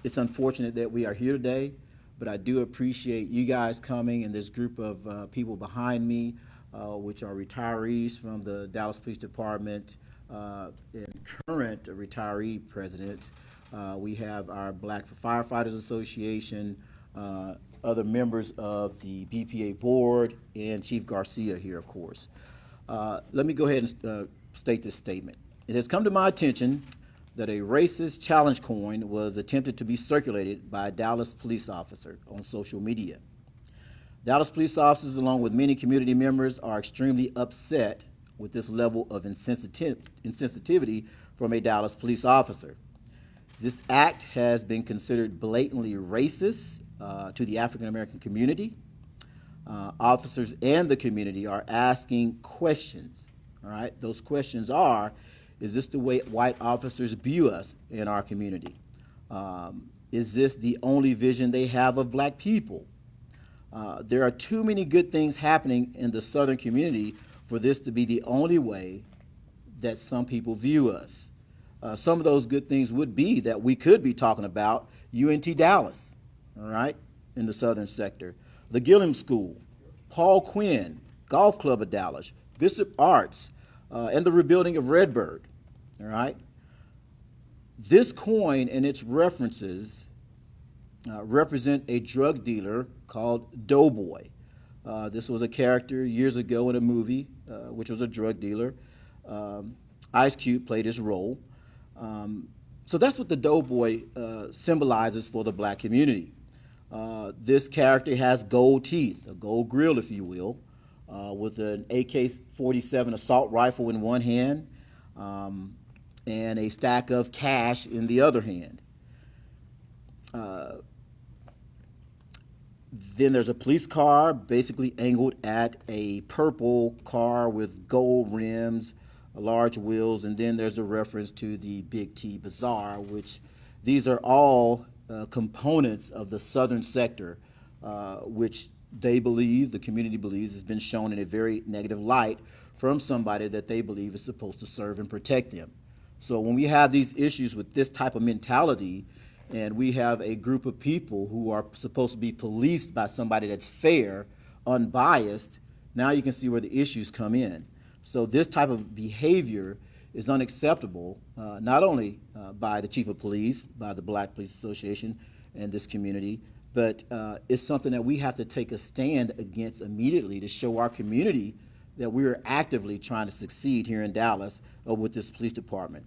It's unfortunate that we are here today, but I do appreciate you guys coming and this group of people behind me, which are retirees from the Dallas Police Department and current retiree president. We have our Black Firefighters Association, other members of the BPA board, and Chief Garcia here, of course. Let me go ahead and state this statement. It has come to my attention that a racist challenge coin was attempted to be circulated by a Dallas police officer on social media. Dallas police officers, along with many community members, are extremely upset with this level of insensitivity from a Dallas police officer. This act has been considered blatantly racist to the African American community. Officers and the community are asking questions. All right, those questions are: is this the way white officers view us in our community? Is this the only vision they have of black people? There are too many good things happening in the Southern community for this to be the only way that some people view us. Some of those good things would be that we could be talking about UNT Dallas, all right, in the Southern sector, the Gillum School, Paul Quinn, Golf Club of Dallas, Bishop Arts, and the rebuilding of Redbird, all right? This coin and its references represent a drug dealer called Doughboy. This was a character years ago in a movie, which was a drug dealer. Ice Cube played his role. So that's what the Doughboy symbolizes for the black community. This character has gold teeth, a gold grill, if you will, with an AK-47 assault rifle in one hand and a stack of cash in the other hand. Then there's a police car basically angled at a purple car with gold rims, large wheels, and then there's a reference to the Big T Bazaar, which these are all components of the Southern sector, which they believe, the community believes, has been shown in a very negative light from somebody that they believe is supposed to serve and protect them. So when we have these issues with this type of mentality, and we have a group of people who are supposed to be policed by somebody that's fair, unbiased, now you can see where the issues come in. So this type of behavior is unacceptable, not only by the chief of police, by the Black Police Association and this community, but it's something that we have to take a stand against immediately to show our community that we are actively trying to succeed here in Dallas with this police department.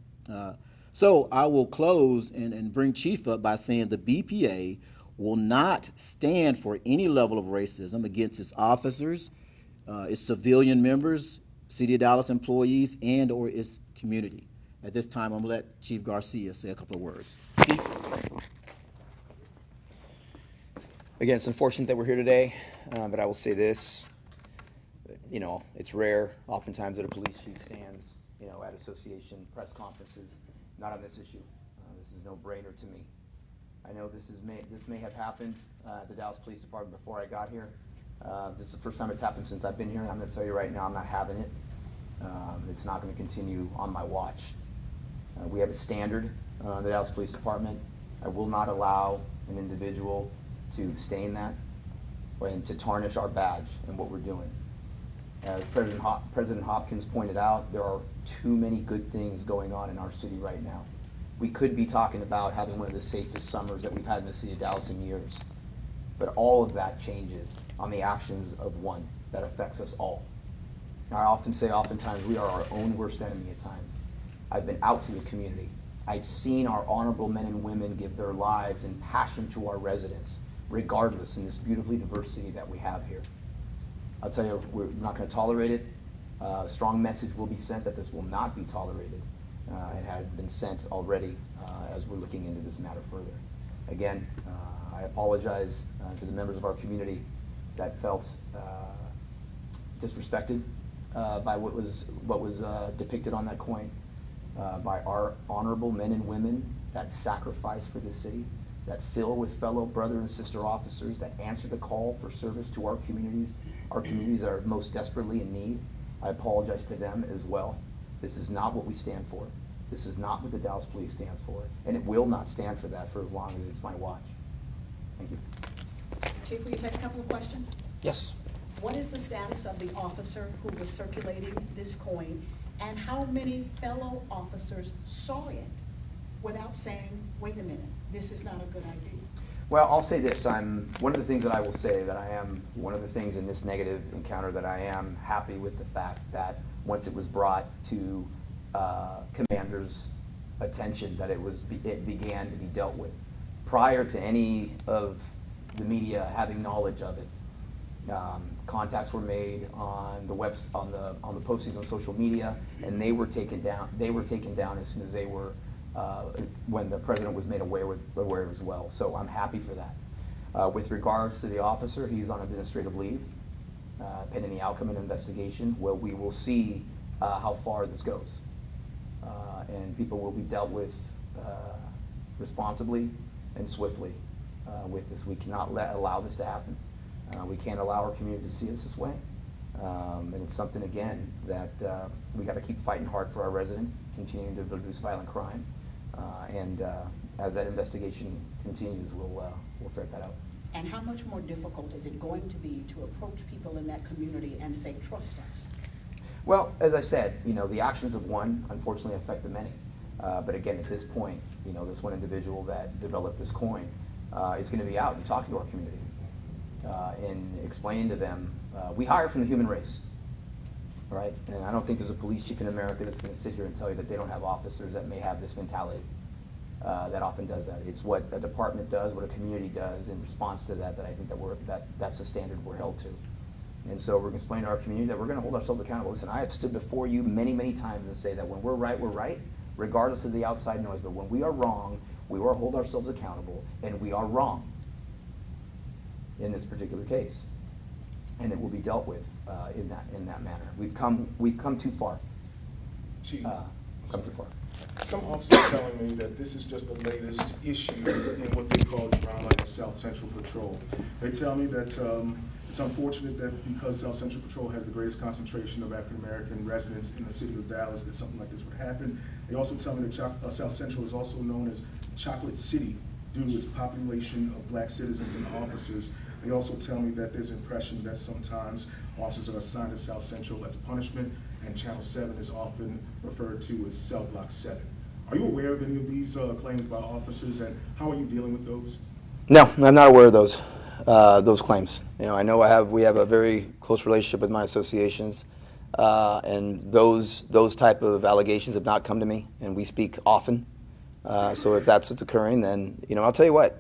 So I will close and bring Chief up by saying the BPA will not stand for any level of racism against its officers, its civilian members, City of Dallas employees, and or its community. At this time, I'm going to let Chief Garcia say a couple of words. Chief? Again, it's unfortunate that we're here today, but I will say this, it's rare oftentimes that a police chief stands, at association press conferences, not on this issue. This is no brainer to me. I know this may have happened at the Dallas Police Department before I got here. This is the first time it's happened since I've been here. I'm going to tell you right now, I'm not having it. It's not going to continue on my watch. We have a standard in the Dallas Police Department. I will not allow an individual to stain that and to tarnish our badge and what we're doing. As President Hopkins pointed out, there are too many good things going on in our city right now. We could be talking about having one of the safest summers that we've had in the city of Dallas in years. But all of that changes on the actions of one that affects us all. Now, I often say, oftentimes, we are our own worst enemy at times. I've been out to the community. I've seen our honorable men and women give their lives and passion to our residents, regardless, in this beautifully diverse city that we have here. I'll tell you, we're not going to tolerate it. A strong message will be sent that this will not be tolerated and has been sent already as we're looking into this matter further. Again, I apologize to the members of our community that felt disrespected by what was depicted on that coin, by our honorable men and women that sacrifice for this city, that fill with fellow brother and sister officers, that answer the call for service to our communities that are most desperately in need. I apologize to them as well. This is not what we stand for. This is not what the Dallas Police stands for, and it will not stand for that for as long as it's my watch. Thank you. Chief, will you take a couple of questions? Yes. What is the status of the officer who was circulating this coin, and how many fellow officers saw it without saying, wait a minute, this is not a good idea? Well, I'll say this, one of the things that I will say that one of the things in this negative encounter that I am happy with the fact that once it was brought to commander's attention, that it began to be dealt with. Prior to any of the media having knowledge of it, contacts were made on the on the postings on social media, and they were taken down. They were taken down as soon as they were when the president was made aware as well. So I'm happy for that. With regards to the officer, he's on administrative leave, pending the outcome of an investigation. Well, we will see how far this goes, and people will be dealt with responsibly and swiftly with this. We cannot allow this to happen. We can't allow our community to see us this way. And it's something, again, that we got to keep fighting hard for our residents, continuing to reduce violent crime. And as that investigation continues, we'll ferret that out. And how much more difficult is it going to be to approach people in that community and say, trust us? Well, as I said, the actions of one unfortunately affect the many. But again, at this point, this one individual that developed this coin, it's going to be out and talking to our community and explaining to them, we hire from the human race, right? And I don't think there's a police chief in America that's going to sit here and tell you that they don't have officers that may have this mentality. That often does that. It's what a department does, what a community does in response to that, that I think that's the standard we're held to. And so we're going to explain to our community that we're going to hold ourselves accountable. Listen, I have stood before you many, many times and say that when we're right, regardless of the outside noise. But when we are wrong, we will hold ourselves accountable, and we are wrong in this particular case. And it will be dealt with in that manner. We've come too far. Chief, Come too far. some officers are telling me that this is just the latest issue in what they call drama in South Central Patrol. They tell me that it's unfortunate that because South Central Patrol has the greatest concentration of African American residents in the city of Dallas, that something like this would happen. They also tell me that South Central is also known as Chocolate City due to its population of black citizens and officers. They also tell me that there's impression that sometimes officers are assigned to South Central as punishment, and Channel 7 is often referred to as Cell Block 7. Are you aware of any of these claims by officers, and how are you dealing with those? No, I'm not aware of those claims. I know we have a very close relationship with my associations, and those type of allegations have not come to me, and we speak often. So if that's what's occurring, then I'll tell you what.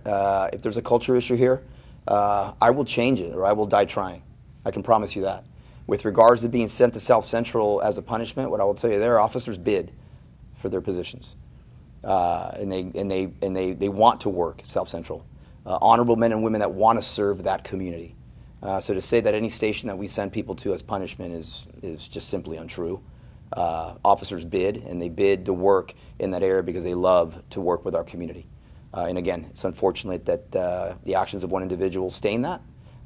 If there's a culture issue here, I will change it, or I will die trying. I can promise you that. With regards to being sent to South Central as a punishment, what I will tell you, their officers bid for their positions, and they want to work at South Central. Honorable men and women that want to serve that community. So to say that any station that we send people to as punishment is just simply untrue. Officers bid, and they bid to work in that area because they love to work with our community. And again, it's unfortunate that the actions of one individual stain that.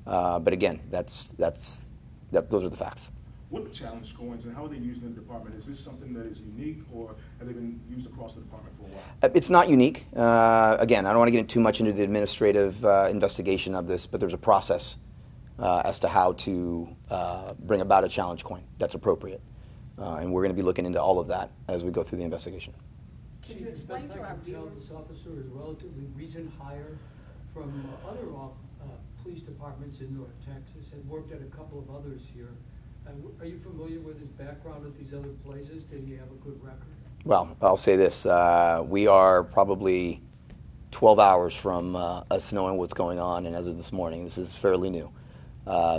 But again, those are the facts. What challenge coins, and how are they used in the department? Is this something that is unique, or have they been used across the department for a while? It's not unique. Again, I don't want to get too much into the administrative investigation of this, but there's a process as to how to bring about a challenge coin that's appropriate. And we're going to be looking into all of that as we go through the investigation. Can you explain to our Best I can tell, viewers? this officer is a relatively recent hire from other police departments in North Texas, and worked at a couple of others here. Are you familiar with his background at these other places? Did he have a good record? Well, I'll say this. We are probably 12 hours from us knowing what's going on, and as of this morning, this is fairly new.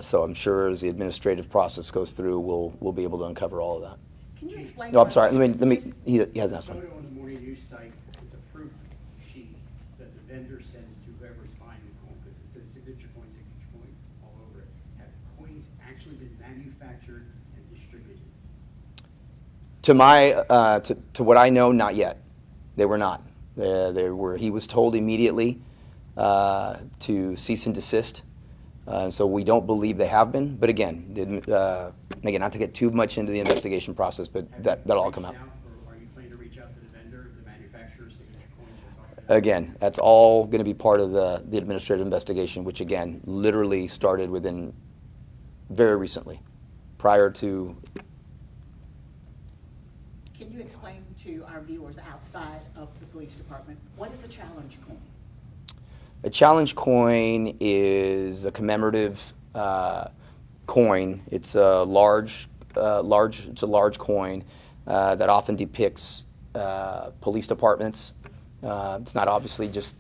So I'm sure as the administrative process goes through, we'll be able to uncover all of that. Can you explain? No, to I'm our sorry. viewers- He hasn't asked one. Photo on the morning news site is a proof sheet that the vendor sends to whoever's buying the coin, because it says signature coin all over it. Have coins actually been manufactured and distributed? To what I know, not yet. They were not. He was told immediately to cease and desist. So we don't believe they have been. But again, not to get too much into the investigation process, but that'll all come out. Or are you planning to reach out to the vendor Again, that's all going to be part of the administrative investigation, which again, literally started within very recently, prior to. Can you explain to our viewers outside of the police department, what is a challenge coin? A challenge coin is a commemorative coin. It's a large coin that often depicts police departments. It's not obviously just